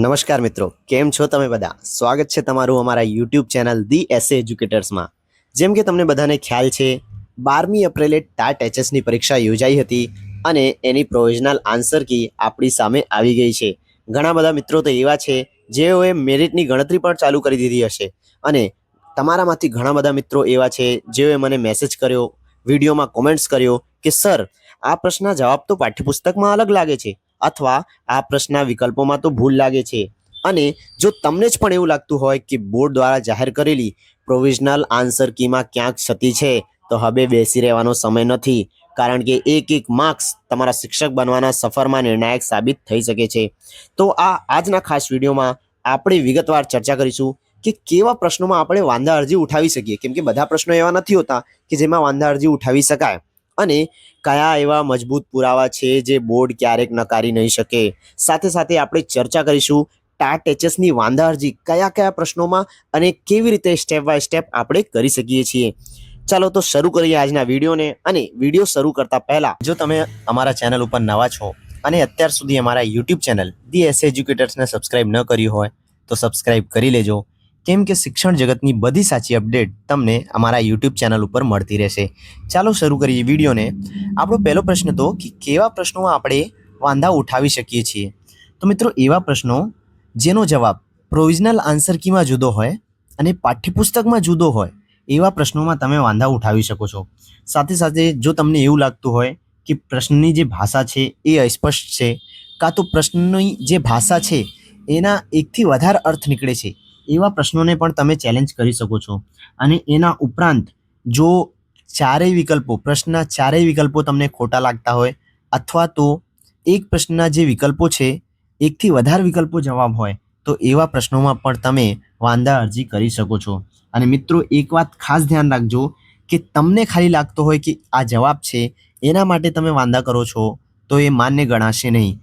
નમસ્કાર મિત્રો, કેમ છો તમે બધા? સ્વાગત છે તમારું અમારા યુટ્યુબ ચેનલ ધી એસે એજ્યુકેટર્સમાં. જેમ કે તમને બધાને ખ્યાલ છે, 12મી એપ્રિલે ટાટ એચએસની પરીક્ષા યોજાઈ હતી અને એની પ્રોવિઝનલ આન્સર કી આપણી સામે આવી ગઈ છે. ઘણા બધા મિત્રો તો એવા છે જેઓએ મેરિટની ગણતરી પણ ચાલુ કરી દીધી હશે અને તમારામાંથી ઘણા બધા મિત્રો એવા છે જેઓએ મને મેસેજ કર્યો, વિડીયોમાં કોમેન્ટ્સ કર્યો કે સર, આ પ્રશ્નના જવાબ તો પાઠ્યપુસ્તકમાં અલગ લાગે છે અથવા આ પ્રશ્નના વિકલ્પોમાં તો ભૂલ લાગે છે. અને જો તમને જ પણ એવું લાગતું હોય કે બોર્ડ દ્વારા જાહેર કરેલી પ્રોવિઝનલ આન્સર કીમાં ક્યાંક ક્ષતિ છે, તો હવે બેસી રહેવાનો સમય નથી, કારણ કે એક એક માર્ક્સ તમારા શિક્ષક બનવાના સફરમાં નિર્ણાયક સાબિત થઈ શકે છે. તો આજના ખાસ વિડીયોમાં આપણે વિગતવાર ચર્ચા કરીશું કે કેવા પ્રશ્નોમાં આપણે વાંધા અરજી ઉઠાવી શકીએ, કેમ કે બધા પ્રશ્નો એવા નથી હોતા કે જેમાં વાંધા અરજી ઉઠાવી શકાય, અને કયા એવા મજબૂત પુરાવા છે જે બોર્ડ ક્યારેક નકારી નહીં શકે. સાથે સાથે આપણે ચર્ચા કરીશું ટાટ એચએસની વાંધા અરજી કયા કયા પ્રશ્નોમાં અને કેવી રીતે સ્ટેપ બાય સ્ટેપ આપણે કરી શકીએ છીએ. ચાલો તો શરૂ કરીએ આજના વિડીયોને. અને વિડીયો શરૂ કરતા પહેલા, જો તમે અમારા ચેનલ ઉપર નવા છો અને અત્યાર સુધી અમારા યુટ્યુબ ચેનલ ધી એસે એજ્યુકેટર્સને સબસ્ક્રાઇબ ન કરી હોય તો સબસ્ક્રાઇબ કરી લેજો, કેમ કે શિક્ષણ જગતની બધી સાચી અપડેટ તમને અમારા યુટ્યુબ ચેનલ ઉપર મળતી રહેશે. ચાલો શરૂ કરીએ વિડીયોને. આપણો પહેલો પ્રશ્ન તો કે કેવા પ્રશ્નોમાં આપણે વાંધા ઉઠાવી શકીએ છીએ. તો મિત્રો, એવા પ્રશ્નો જેનો જવાબ પ્રોવિઝનલ આન્સર કીમાં જુદો હોય અને પાઠ્યપુસ્તકમાં જુદો હોય, એવા પ્રશ્નોમાં તમે વાંધા ઉઠાવી શકો છો. સાથે સાથે જો તમને એવું લાગતું હોય કે પ્રશ્નની જે ભાષા છે એ અસ્પષ્ટ છે, કાં તો પ્રશ્નની જે ભાષા છે એના એકથી વધારે અર્થ નીકળે છે, એવા પ્રશ્નોને પણ તમે ચેલેન્જ કરી શકો છો. અને એના ઉપરાંત જો પ્રશ્નના ચારેય વિકલ્પો તમને ખોટા લાગતા હોય, અથવા તો એક પ્રશ્નના જે વિકલ્પો છે એકથી વધારે વિકલ્પો જવાબ હોય, તો એવા પ્રશ્નોમાં પણ તમે વાંધા અરજી કરી શકો છો. અને મિત્રો, એક વાત ખાસ ધ્યાન રાખજો કે તમને ખાલી લાગતો હોય કે આ જવાબ છે એના માટે તમે વાંધા કરો છો, તો એ માન્ય ગણાશે નહીં.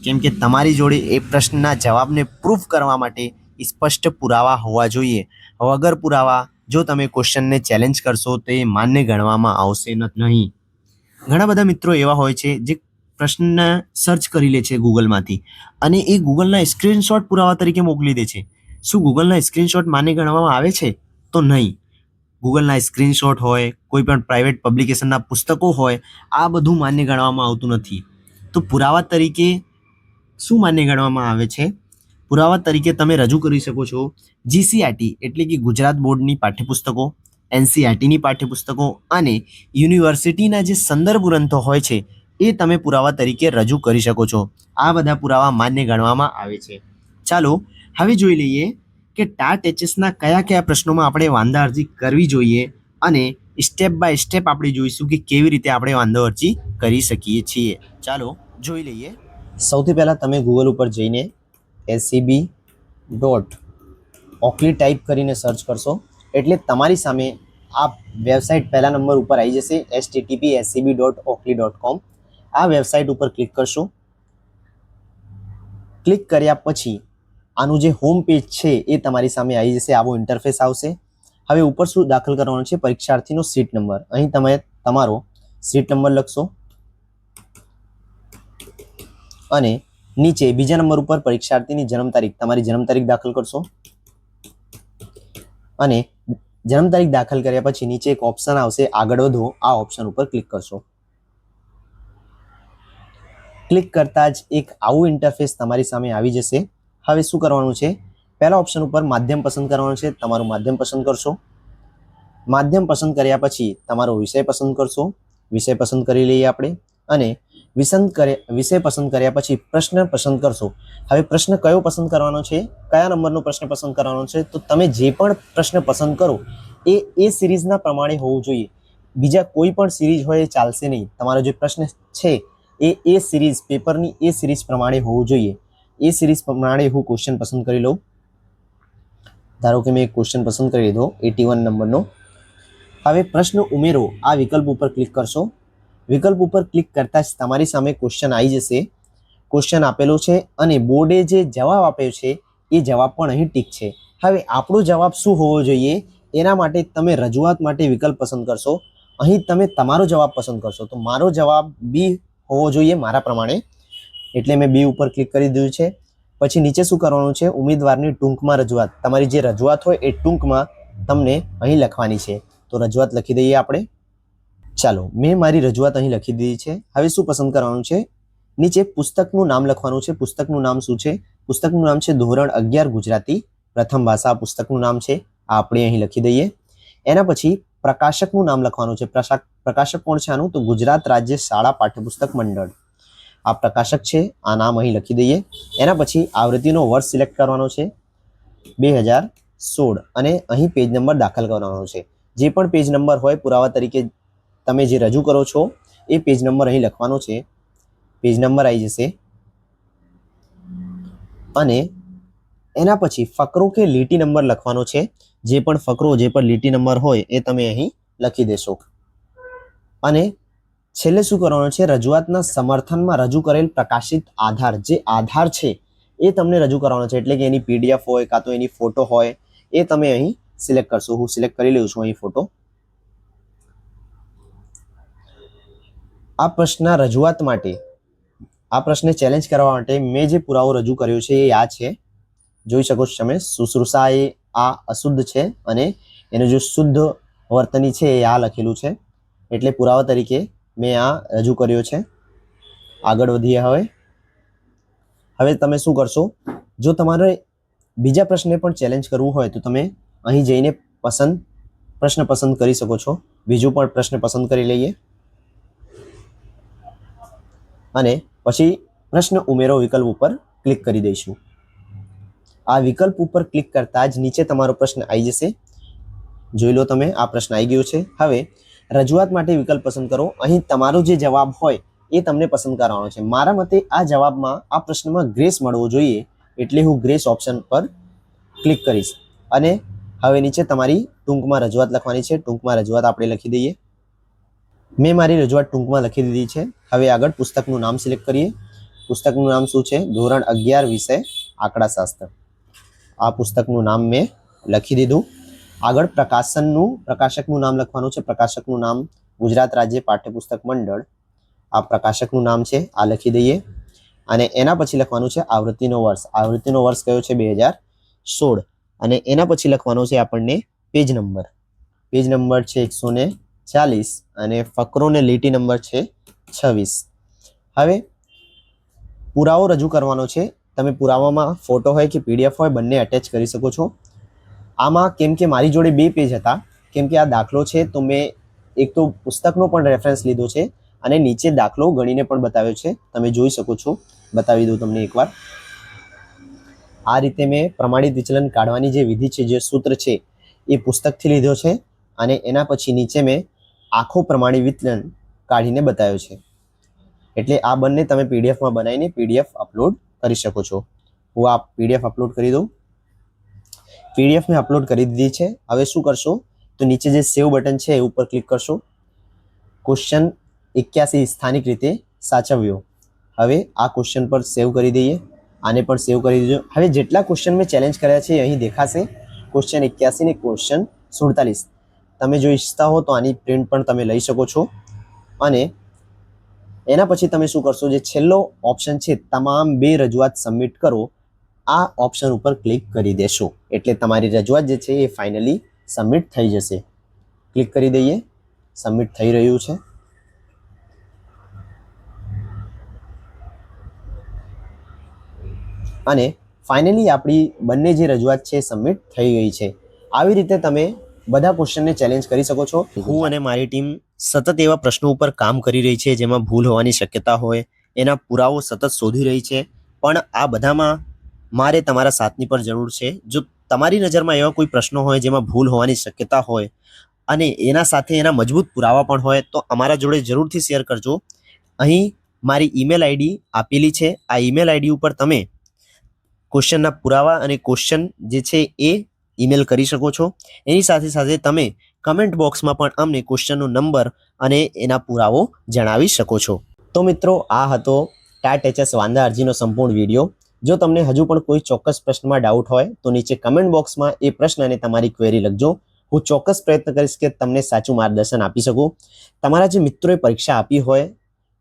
કેમ કે તમારી જોડે એ પ્રશ્નના જવાબને પ્રૂફ કરવા માટે સ્પષ્ટ પુરાવા હોવા જોઈએ. વગર પુરાવા જો તમે ક્વેશ્ચનને ચેલેન્જ કરશો તો એ માન્ય ગણવામાં આવશે નહીં. ઘણા બધા મિત્રો એવા હોય છે જે પ્રશ્નને સર્ચ કરી લે છે ગૂગલમાંથી અને એ ગૂગલના સ્ક્રીનશોટ પુરાવા તરીકે મોકલી દે છે. શું ગૂગલના સ્ક્રીનશોટ માન્ય ગણવામાં આવે છે? તો નહીં. ગૂગલના સ્ક્રીનશોટ હોય, કોઈ પણ પ્રાઇવેટ પબ્લિકેશનના પુસ્તકો હોય, આ બધું માન્ય ગણવામાં આવતું નથી. તો પુરાવા તરીકે શું માન્ય ગણવામાં આવે છે? પુરાવા તરીકે તમે રજૂ કરી શકો છો જીસીઆરટી એટલે કે ગુજરાત બોર્ડની પાઠ્યપુસ્તકો, એનસીઆરટીની પાઠ્યપુસ્તકો અને યુનિવર્સિટીના જે સંદર્ભ ગ્રંથો હોય છે એ તમે પુરાવા તરીકે રજૂ કરી શકો છો. આ બધા પુરાવા માન્ય ગણવામાં આવે છે. ચાલો હવે જોઈ લઈએ કે ટાટ એચએસના કયા કયા પ્રશ્નોમાં આપણે વાંધા અરજી કરવી જોઈએ, અને સ્ટેપ બાય સ્ટેપ આપણે જોઈશું કે કેવી રીતે આપણે વાંધા અરજી કરી શકીએ છીએ. ચાલો જોઈ લઈએ. સૌથી પહેલાં તમે ગૂગલ ઉપર જઈને SCB.OCLY ટાઈપ કરીને સર્ચ કરશો એટલે તમારી સામે આ વેબસાઇટ પહેલા નંબર ઉપર આવી જશે, http://scb.ocly.com. આ વેબસાઇટ ઉપર ક્લિક કરશો. ક્લિક કર્યા પછી આનું જે હોમ પેજ છે એ તમારી સામે આવી જશે. આવો ઇન્ટરફેસ આવશે. હવે ઉપર શું દાખલ કરવાનો છે? પરીક્ષાર્થીનો સીટ નંબર. અહીં તમે તમારો સીટ નંબર લખશો અને નીચે બીજા નંબર ઉપર પરીક્ષાર્થીની જન્મ તારીખ, તમારી જન્મ તારીખ દાખલ કરશો. અને જન્મ તારીખ દાખલ કર્યા પછી નીચે એક ઓપ્શન આવશે આગળ વધો, આ ઓપ્શન ઉપર ક્લિક કરશો. ક્લિક કરતા જ એક આવું ઇન્ટરફેસ તમારી સામે આવી જશે. હવે શું કરવાનું છે? પહેલા ઓપ્શન ઉપર માધ્યમ પસંદ કરવાનું છે. તમારું માધ્યમ પસંદ કરશો. માધ્યમ પસંદ કર્યા પછી તમારો વિષય પસંદ કરશો. વિષય પસંદ કરી લઈએ આપણે. અને વિષય પસંદ કર્યા પછી પ્રશ્ન પસંદ કરશો. હવે પ્રશ્ન કયો પસંદ કરવાનો છે, કયા નંબરનો પ્રશ્ન પસંદ કરવાનો છે? તો તમે જે પણ પ્રશ્ન પસંદ કરો એ સિરીઝના પ્રમાણે હોવું જોઈએ. બીજા કોઈ પણ સિરીઝ હોય એ ચાલશે નહીં. તમારો જે પ્રશ્ન છે એ સિરીઝ, પેપરની એ સિરીઝ પ્રમાણે હોવું જોઈએ. એ સિરીઝ પ્રમાણે હું ક્વેશ્ચન પસંદ કરી લઉં. ધારો કે મેં એક ક્વેશ્ચન પસંદ કરી લીધો 81 નંબરનો. હવે પ્રશ્ન ઉમેરો, આ વિકલ્પ ઉપર ક્લિક કરશો. વિકલ્પ ઉપર ક્લિક કરતા જ તમારી સામે ક્વેશ્ચન આવી જશે. ક્વેશ્ચન આપેલો છે અને બોર્ડે જે જવાબ આપ્યો છે એ જવાબ પણ અહીં ટીક છે. હવે આપણો જવાબ શું હોવો જોઈએ એના માટે તમે રજૂઆત માટે વિકલ્પ પસંદ કરશો. અહીં તમે તમારો જવાબ પસંદ કરશો. તો મારો જવાબ બી હોવો જોઈએ મારા પ્રમાણે, એટલે મેં બી ઉપર ક્લિક કરી દીધું છે. પછી નીચે શું કરવાનું છે, ઉમેદવારની ટૂંકમાં રજૂઆત, તમારી જે રજૂઆત હોય એ ટૂંકમાં તમને અહીં લખવાની છે. તો રજૂઆત લખી દઈએ આપણે. ચાલો, મેં મારી રજૂઆત અહીં લખી દીધી છે. હવે શું પસંદ કરવાનું છે, નીચે પુસ્તકનું નામ લખવાનું છે. પુસ્તકનું નામ શું છે, પુસ્તકનું નામ છે ધોરણ 11 ગુજરાતી પ્રથમ ભાષા. પુસ્તકનું નામ છે, આ આપણે અહીં લખી દઈએ. એના પછી પ્રકાશકનું નામ લખવાનું છે. પ્રકાશક કોણ છે આનું, તો ગુજરાત રાજ્ય શાળા પાઠ્યપુસ્તક મંડળ, આ પ્રકાશક છે, આ નામ અહીં લખી દઈએ. એના પછી આવૃત્તિનો વર્ષ સિલેક્ટ કરવાનો છે 2016 અને અહીં પેજ નંબર દાખલ કરવાનો છે. જે પણ પેજ નંબર હોય પુરાવા તરીકે તમે જે રજૂ કરો છો એ પેજ નંબર અહીં લખવાનો છે. પેજ નંબર આવી જશે અને એના પછી ફકરો કે લીટી નંબર લખવાનો છે. જે પણ ફકરો, જે પણ લીટી નંબર હોય એ તમે અહીં લખી દેશો. અને છેલ્લે શું કરવાનું છે, રજૂઆતના સમર્થનમાં રજૂ કરેલ પ્રકાશિત આધાર, જે આધાર છે એ તમને રજૂ કરવાનો છે. એટલે કે એની PDF હોય કાં તો એની ફોટો હોય એ તમે અહીં સિલેક્ટ કરશો. હું સિલેક્ટ કરી લઉં છું અહીં ફોટો. આ પ્રશ્નના રજૂઆત માટે, આ પ્રશ્ને ચેલેન્જ કરવા માટે મેં જે પુરાવો રજૂ કર્યો છે એ આ છે. જોઈ શકો છો તમે, શુશ્રુષા એ આ અશુદ્ધ છે અને એનું જો શુદ્ધ વર્તની છે એ આ લખેલું છે. એટલે પુરાવા તરીકે મેં આ રજૂ કર્યો છે. આગળ વધીએ. હવે તમે શું કરશો, જો તમારે બીજા પ્રશ્ને પણ ચેલેન્જ કરવું હોય તો તમે અહીં જઈને પ્રશ્ન પસંદ કરી શકો છો. બીજું પણ પ્રશ્ન પસંદ કરી લઈએ અને પછી પ્રશ્ન ઉમેરો વિકલ્પ ઉપર ક્લિક કરી દઈશું. આ વિકલ્પ ઉપર ક્લિક કરતા જ નીચે તમારો પ્રશ્ન આવી જશે. જોઈ લો તમે, આ પ્રશ્ન આવી ગયો છે. હવે રજૂઆત માટે વિકલ્પ પસંદ કરો. અહીં તમારો જે જવાબ હોય એ તમને પસંદ કરવાનો છે. મારા મતે આ જવાબમાં, આ પ્રશ્નમાં ગ્રેસ મળવો જોઈએ એટલે હું ગ્રેસ ઓપ્શન પર ક્લિક કરીશ. અને હવે નીચે તમારી ટૂંકમાં રજૂઆત લખવાની છે. ટૂંકમાં રજૂઆત આપણે લખી દઈએ. મેં મારી રજૂઆત ટૂંકમાં લખી દીધી છે. હવે આગળ પુસ્તકનું નામ સિલેક્ટ કરીએ. પુસ્તકનું નામ શું છે, ધોરણ 11 વિષય આંકડાશાસ્ત્ર. આ પુસ્તકનું નામ મેં લખી દીધું. આગળ પ્રકાશકનું નામ લખવાનું છે. પ્રકાશકનું નામ ગુજરાત રાજ્ય પાઠ્યપુસ્તક મંડળ, આ પ્રકાશકનું નામ છે, આ લખી દઈએ. અને એના પછી લખવાનું છે આવૃત્તિનો વર્ષ. આવૃત્તિનો વર્ષ કયો છે, 2016. અને એના પછી લખવાનો છે આપણને પેજ નંબર. પેજ નંબર છે 140 અને ફકરો ને લીટી નંબર છે 26. હવે પુરાવો રજૂ કરવાનો છે. તમે પુરાવામાં ફોટો હોય કે PDF હોય બંને અટેચ કરી શકો છો. આમાં કેમ કે મારી જોડે 2 પેજ હતા, કેમ કે આ દાખલો છે તો મેં એક તો પુસ્તકનો પણ રેફરન્સ લીધો છે અને નીચે દાખલો ગણીને પણ બતાવ્યો છે. તમે જોઈ શકો છો, બતાવી દઉં તમને એકવાર. આ રીતે મેં પ્રમાણિત વિચલન કાઢવાની જે વિધિ છે, જે સૂત્ર છે એ પુસ્તકથી લીધો છે અને એના પછી નીચે મેં આખો પ્રમાણિત વિચલન કાઢીને બતાવ્યો છે. એટલે આ બંને તમે PDFમાં બનાવીને PDF અપલોડ કરી શકો છો. હું આ PDF અપલોડ કરી દઉં. PDF મેં અપલોડ કરી દીધી છે. હવે શું કરશો, તો નીચે જે સેવ બટન છે એ ઉપર ક્લિક કરશો. ક્વેશ્ચન 81 સ્થાનિક રીતે સાચવ્યો. હવે આ ક્વેશ્ચન પર સેવ કરી દઈએ. આને પણ સેવ કરી દીધો. હવે જેટલા ક્વેશ્ચન મેં ચેલેન્જ કર્યા છે અહીં દેખાશે, ક્વેશ્ચન 81 ને ક્વેશ્ચન 47. તમે જો ઈચ્છતા હો તો આની પ્રિન્ટ પણ તમે લઈ શકો છો. અને એના પછી તમે શું કરશો, જે છેલ્લો ઓપ્શન છે તમામ 2 રજૂઆત સબમિટ કરો, આ ઓપ્શન ઉપર ક્લિક કરી દેશો એટલે તમારી રજૂઆત જે છે એ ફાઇનલી સબમિટ થઈ જશે. ક્લિક કરી દઈએ. સબમિટ થઈ રહ્યું છે. અને ફાઇનલી આપણી બંને જે રજૂઆત છે સબમિટ થઈ ગઈ છે. આવી રીતે તમે બધા ક્વેશ્ચનને ચેલેન્જ કરી શકો છો. હું અને મારી ટીમ સતત એવા પ્રશ્નો ઉપર કામ કરી રહી છે જેમાં ભૂલ હોવાની શક્યતા હોય, એના પુરાવો સતત શોધી રહી છે. પણ આ બધામાં મારે તમારા સાથની પર જરૂર છે. જો તમારી નજરમાં એવા કોઈ પ્રશ્નો હોય જેમાં ભૂલ હોવાની શક્યતા હોય અને એના સાથે એના મજબૂત પુરાવા પણ હોય તો અમારા જોડે જરૂરથી શેર કરજો. અહીં મારી ઈમેલ આઈડી આપેલી છે. આ ઈમેલ આઈડી ઉપર તમે ક્વેશ્ચનના પુરાવા અને ક્વેશ્ચન જે છે એ ઈમેલ કરી શકો છો. એની સાથે સાથે તમે કમેન્ટ બોક્સમાં પણ અમને ક્વેશ્ચનનો નંબર અને એના પુરાવો જણાવી શકો છો. તો મિત્રો, આ હતો ટાટ HS વાંધા અરજીનો સંપૂર્ણ વિડીયો. જો તમને હજુ પણ કોઈ ચોક્કસ પ્રશ્નમાં ડાઉટ હોય તો નીચે કમેન્ટ બોક્સમાં એ પ્રશ્ન અને તમારી ક્વેરી લખજો. હું ચોક્કસ પ્રયત્ન કરીશ કે તમને સાચું માર્ગદર્શન આપી શકું. તમારા જે મિત્રોએ પરીક્ષા આપી હોય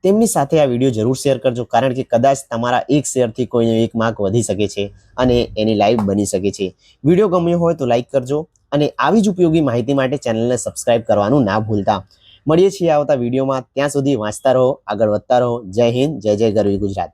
તેમની સાથે આ વિડીયો જરૂર શેર કરજો, કારણ કે કદાચ તમારા એક શેરથી કોઈને 1 માર્ક વધી શકે છે અને એની લાઈવ બની શકે છે. વિડીયો ગમ્યો હોય તો લાઈક કરજો અને આવી જ ઉપયોગી માહિતી માટે ચેનલને સબસ્ક્રાઇબ કરવાનું ના ભૂલતા. મળીએ છીએ આવતા વિડીયોમાં. ત્યાં સુધી વાંચતા રહો, આગળ વધતા રહો. જય હિન્દ, જય જય ગરવી ગુજરાત.